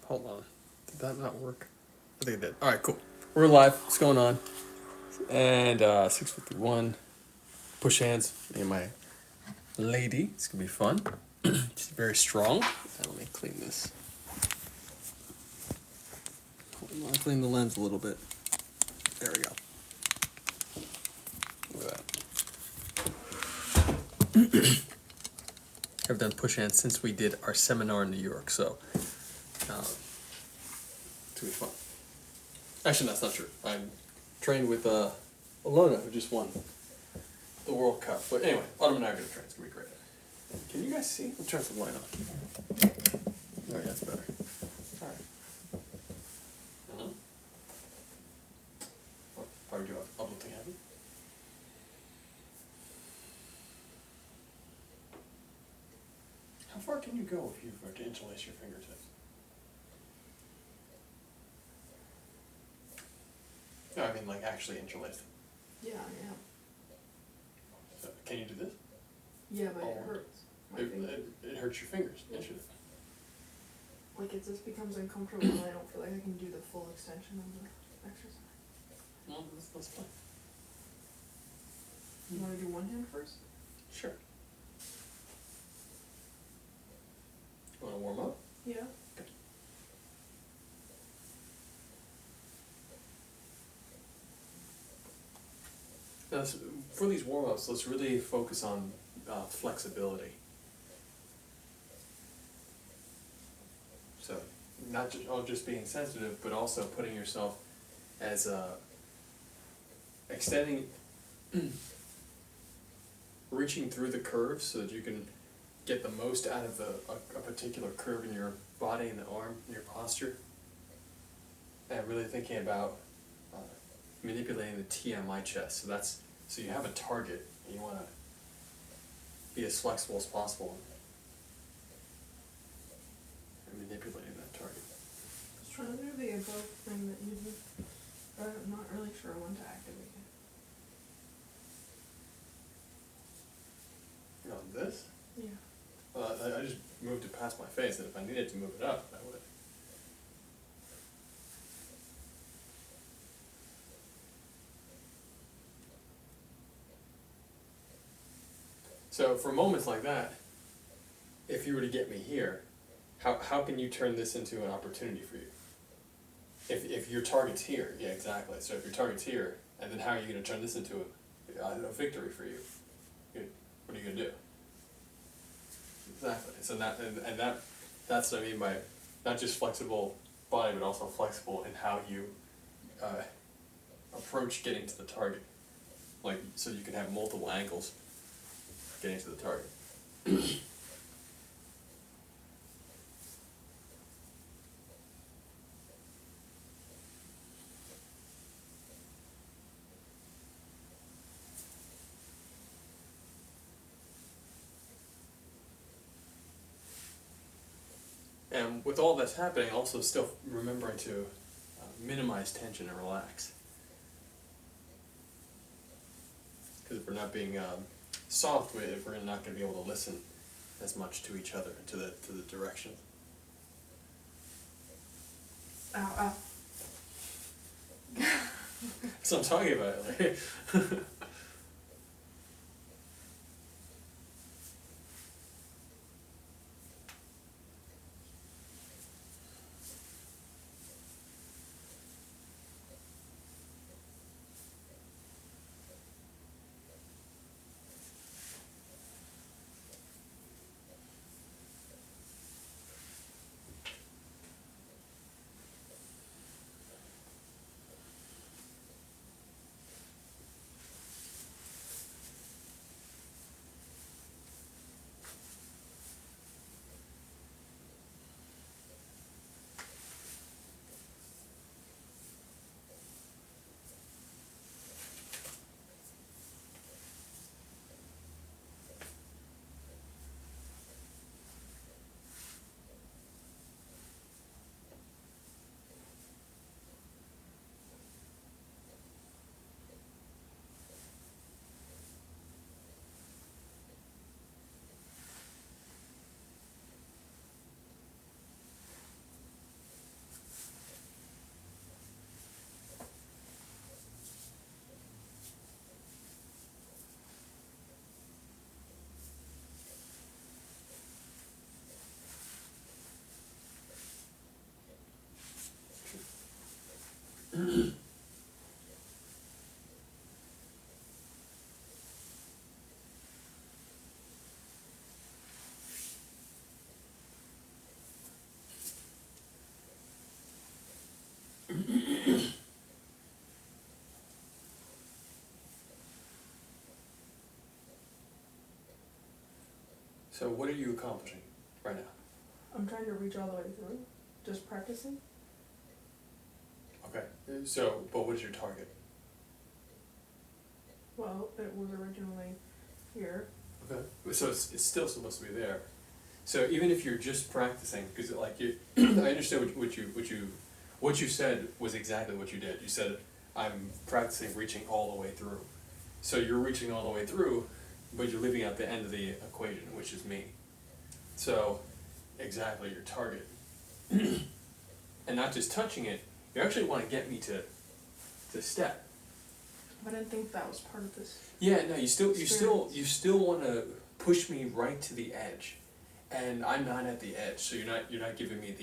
Hold on. Did that not work? I think it did. All right, cool. We're live. What's going on? And 6:51. Push hands. Me and my lady. It's going to be fun. She's very strong. Let me clean this. I'll clean the lens a little bit. There we go. Look at that. I've done push hands since we did our seminar in New York, so it's going to be fun. Actually, that's not true. I'm trained with Alona, who just won the World Cup. But anyway, Autumn and I are going to train. It's going to be great. Can you guys see? I'll turn some light on. Oh, yeah, that's better. All right. How are you doing? Uplifting heavy? How far can you go if you were to interlace your fingertips? No, I mean like actually interlace them. Yeah, yeah. So, can you do this? Yeah, but it hurts. It hurts your fingers, doesn't it? Like it just becomes uncomfortable when I don't feel like I can do the full extension of the exercise. Well, that's fine. You want to do one hand first? Sure. You want to warm up? Yeah. Okay. Now, for these warm-ups, let's really focus on flexibility. So, not just being sensitive, but also putting yourself as extending, reaching through the curves so that you can get the most out of a particular curve in your body, in the arm, in your posture. And really thinking about manipulating the TMI chest. So you have a target and you want to be as flexible as possible in manipulating that target. I was trying to do the above thing that you did, but I'm not really sure when to activate it. You know, this? Yeah. I just moved it past my face, and if I needed to move it up, I would. So for moments like that, if you were to get me here, how can you turn this into an opportunity for you? If your target's here, yeah, exactly. So if your target's here, and then how are you going to turn this into a victory for you? What are you going to do? Exactly. So that's what I mean by not just flexible body, but also flexible in how you approach getting to the target. Like, so you can have multiple angles getting to the target. And with all that's happening, also still remembering to minimize tension and relax. Because if we're not being soft with it, we're not going to be able to listen as much to each other, to the direction. Ow, ow. That's what I'm talking about. Like, So what are you accomplishing right now? I'm trying to reach all the way through, just practicing. Okay. So, but what is your target? Well, it was originally here. Okay. So it's still supposed to be there. So even if you're just practicing, because like you, I understand what you said was exactly what you did. You said I'm practicing reaching all the way through. So you're reaching all the way through, but you're leaving out the end of the equation, which is me. So exactly your target, and not just touching it. You actually want to get me to step. I didn't think that was part of this. Yeah, no, you still want to push me right to the edge, and I'm not at the edge, so you're not giving me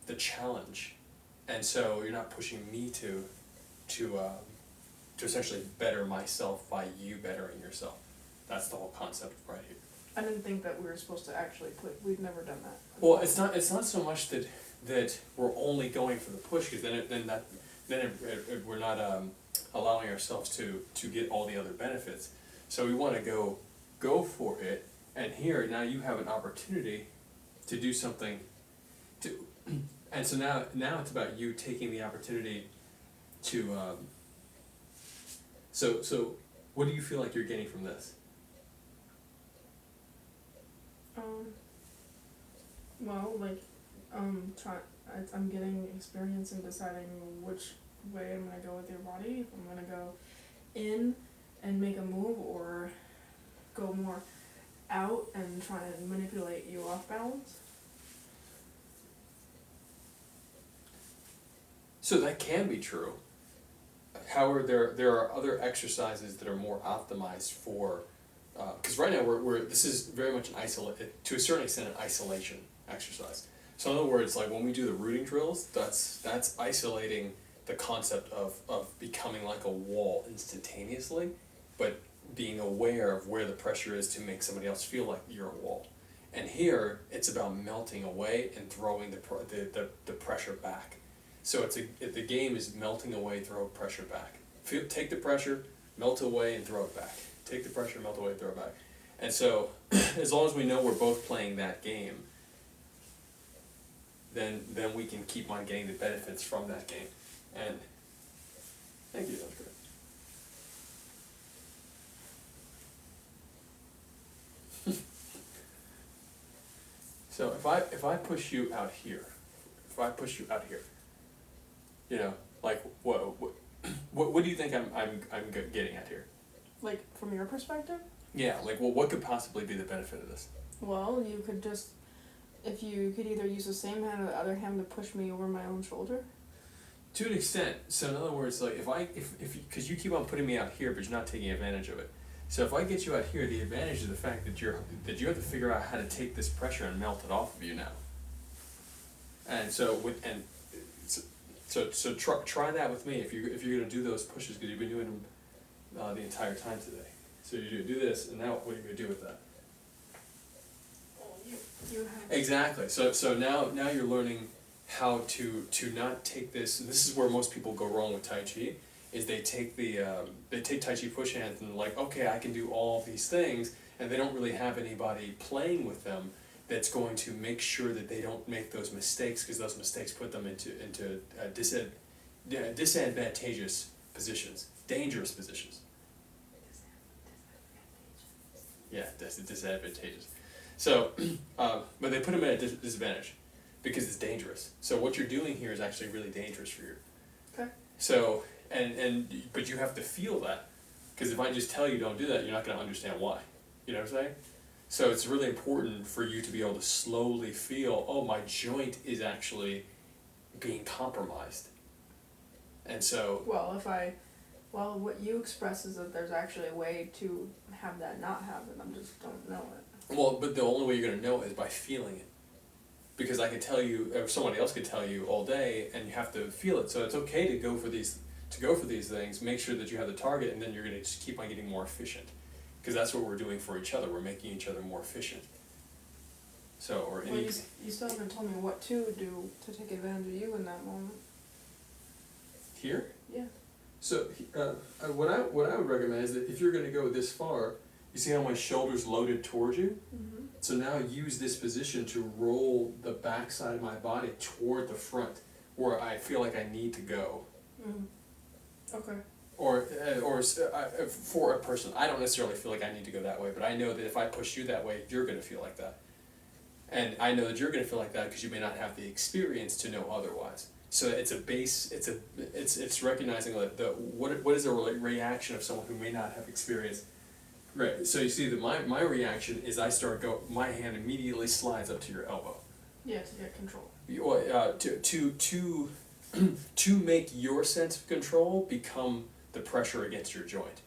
the challenge, and so you're not pushing me to essentially better myself by you bettering yourself. That's the whole concept right here. I didn't think that we were supposed to actually we've never done that. Well, it's not so much that we're only going for the push, because then we're not allowing ourselves to get all the other benefits. So we want to go for it, and here now you have an opportunity to do something and so now it's about you taking the opportunity to so what do you feel like you're getting from this? Well, like, I'm getting experience in deciding which way I'm gonna go with your body. If I'm gonna go in and make a move, or go more out and try and manipulate you off balance. So that can be true. However, there are other exercises that are more optimized for, because right now this is very much to a certain extent an isolation exercise. So in other words, like when we do the rooting drills, that's isolating the concept of becoming like a wall instantaneously, but being aware of where the pressure is to make somebody else feel like you're a wall. And here it's about melting away and throwing the pressure back. So the game is melting away, throw pressure back. Take the pressure, melt away, and throw it back. Take the pressure, melt away, throw it back. And so, as long as we know we're both playing that game, then we can keep on getting the benefits from that game. And thank you, that's great. So if I push you out here, you know, like what do you think I'm getting at here? Like, from your perspective? Yeah, like what could possibly be the benefit of this? Well, you could just, if you could either use the same hand or the other hand to push me over my own shoulder. To an extent. So in other words, like if because you keep on putting me out here, but you're not taking advantage of it. So if I get you out here, the advantage is the fact that you have to figure out how to take this pressure and melt it off of you now. And so So try that with me if you're gonna do those pushes, because you've been doing them the entire time today. So you do this, and now what are you gonna do with that? Well, you have Exactly. So now you're learning how to not take this. And this is where most people go wrong with Tai Chi, is they take Tai Chi push hands and like, okay, I can do all these things, and they don't really have anybody playing with them that's going to make sure that they don't make those mistakes, because those mistakes put them into disadvantageous positions, dangerous positions. Yeah, disadvantageous. So, but they put them at a disadvantage because it's dangerous. So what you're doing here is actually really dangerous for you. Okay. So but you have to feel that, because if I just tell you don't do that, you're not going to understand why. You know what I'm saying? So it's really important for you to be able to slowly feel, oh, my joint is actually being compromised. And so... Well, what you express is that there's actually a way to have that not happen. I just don't know it. Well, but the only way you're going to know it is by feeling it. Because I could tell you, or somebody else could tell you all day, and you have to feel it. So it's okay to go for these things, make sure that you have the target, and then you're going to just keep on getting more efficient. Because that's what we're doing for each other. We're making each other more efficient. So, or well, you still haven't told me what to do to take advantage of you in that moment. Here? Yeah. So, what I would recommend is that if you're going to go this far, You see how my shoulder's loaded towards you? Mm-hmm. So now use this position to roll the back side of my body toward the front, where I feel like I need to go. Mm. Okay. Or for a person, I don't necessarily feel like I need to go that way, but I know that if I push you that way, you're going to feel like that. And I know that you're going to feel like that because you may not have the experience to know otherwise. So it's a base. It's recognizing that what is a reaction of someone who may not have experience. Right. So you see that my reaction is I start my hand immediately slides up to your elbow. Yeah, to get control. To make your sense of control become the pressure against your joint,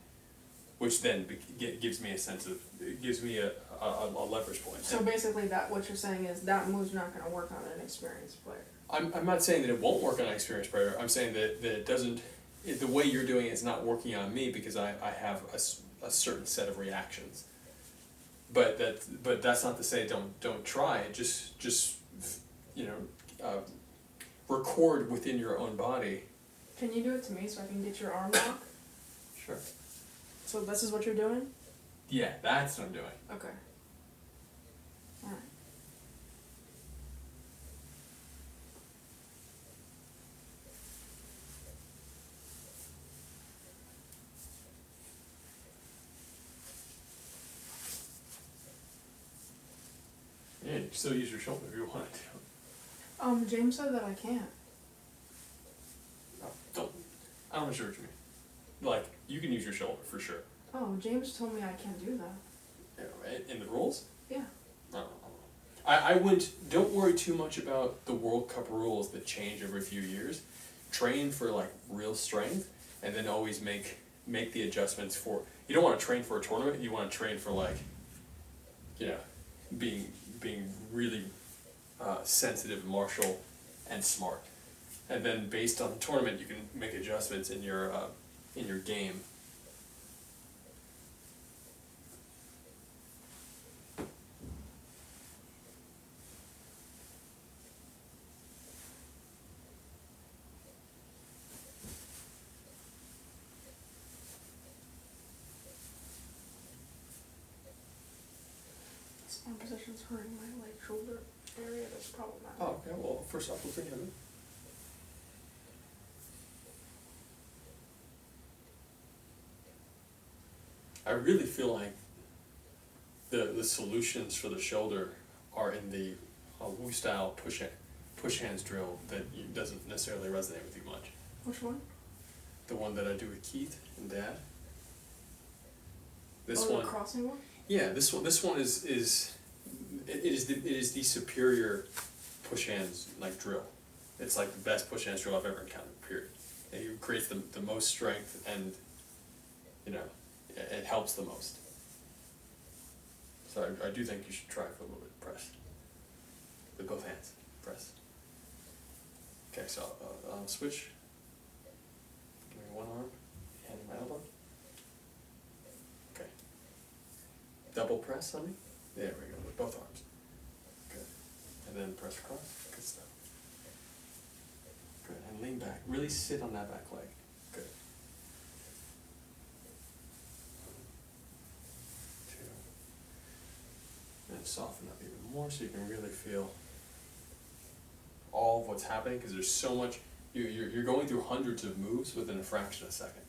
which then gives me a sense of a leverage point. So basically, what you're saying is that move's not going to work on an experienced player. I'm not saying that it won't work on an experienced player. I'm saying that it doesn't. The way you're doing it is not working on me because I have a certain set of reactions. But that's not to say don't try. Just record within your own body. Can you do it to me so I can get your arm lock? Sure. So this is what you're doing? Yeah, that's what I'm doing. Okay. Alright. Yeah, you can still use your shoulder if you want to. James said that I can't. I'm not sure what you mean. Like, you can use your shoulder for sure. Oh, James told me I can't do that. Yeah, in the rules? Yeah. I wouldn't. Don't worry too much about the World Cup rules that change every few years. Train for like real strength, and then always make the adjustments for. You don't want to train for a tournament. You want to train for like, being really sensitive, martial, and smart. And then based on the tournament, you can make adjustments in your game. This arm position's hurting my shoulder area. That's problematic. Oh, okay. Well, first off, we'll bring him in. I really feel like the solutions for the shoulder are in the Wu style push hands drill that doesn't necessarily resonate with you much. Which one? The one that I do with Keith and Dad. This the one. crossing one? Yeah, this one is the superior push hands like drill. It's like the best push hands drill I've ever encountered. Period. It creates the most strength and it helps the most. So I do think you should try for a little bit of press. With both hands. Press. Okay, so I'll switch. Give me one arm, hand in my elbow. Okay. Double press on me. There we go, with both arms. Good. And then press across. Good stuff. Good. And lean back. Really sit on that back leg. Good. 1, 2. And soften up even more so you can really feel all of what's happening because there's so much. You're going through hundreds of moves within a fraction of a second.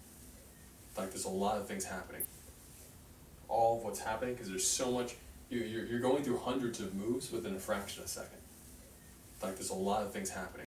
Like there's a lot of things happening. All of what's happening because there's so much. You're going through hundreds of moves within a fraction of a second. Like there's a lot of things happening.